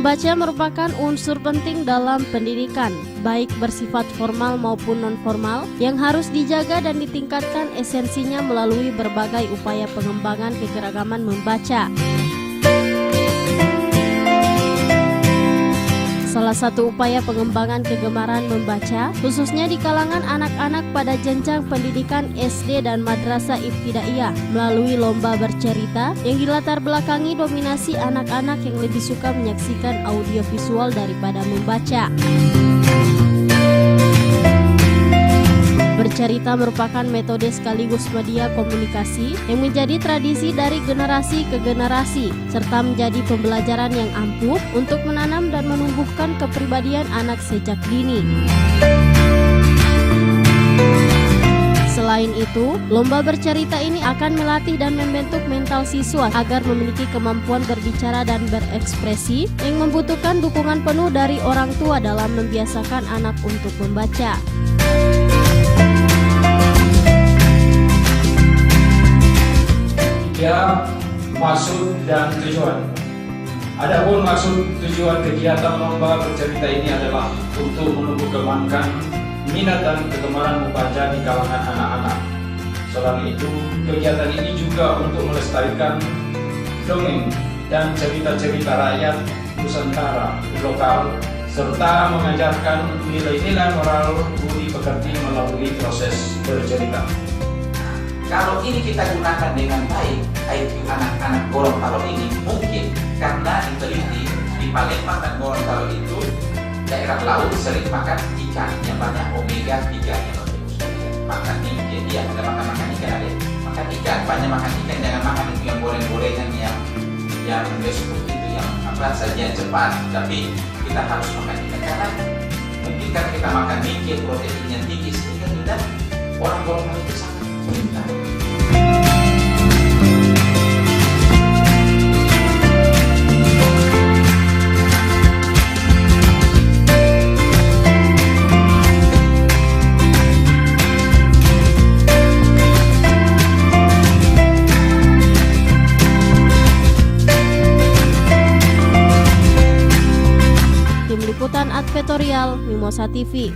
Membaca merupakan unsur penting dalam pendidikan, baik bersifat formal maupun non-formal, yang harus dijaga dan ditingkatkan esensinya melalui berbagai upaya pengembangan kegeragaman membaca. Salah satu upaya pengembangan kegemaran membaca, khususnya di kalangan anak-anak pada jenjang pendidikan SD dan madrasah ibtidaiyah, melalui lomba bercerita yang dilatar belakangi dominasi anak-anak yang lebih suka menyaksikan audiovisual daripada membaca. Bercerita merupakan metode sekaligus media komunikasi yang menjadi tradisi dari generasi ke generasi, serta menjadi pembelajaran yang ampuh untuk menanam dan menumbuhkan kepribadian anak sejak dini. Selain itu, lomba bercerita ini akan melatih dan membentuk mental siswa agar memiliki kemampuan berbicara dan berekspresi yang membutuhkan dukungan penuh dari orang tua dalam membiasakan anak untuk membaca. Ya, maksud dan tujuan. Adapun maksud tujuan kegiatan lomba bercerita ini adalah untuk menumbuh kembangkan minat dan kegemaran membaca di kalangan anak-anak. Selain itu, kegiatan ini juga untuk melestarikan dongeng dan cerita-cerita rakyat Nusantara lokal, serta mengajarkan nilai-nilai moral budi pekerti melalui proses bercerita. Kalau ini kita gunakan dengan baik, IQ anak-anak Gorontalo ini mungkin karena diteliti di Palembang dan Gorontalo itu daerah laut sering makan ikan yang banyak omega 3-nya. Makan ikan, dia ada makan ikan, ada makan ikan, banyak makan ikan, jangan makan itu yang goreng-gorengan yang seperti itu, yang apa saja cepat. Tapi kita harus makan ikan karena mungkin kan kita makan ikan proteinnya tinggi sehingga kita orang Gorontalo itu sangat pintar. Tim Liputan Advertorial Mimosa TV.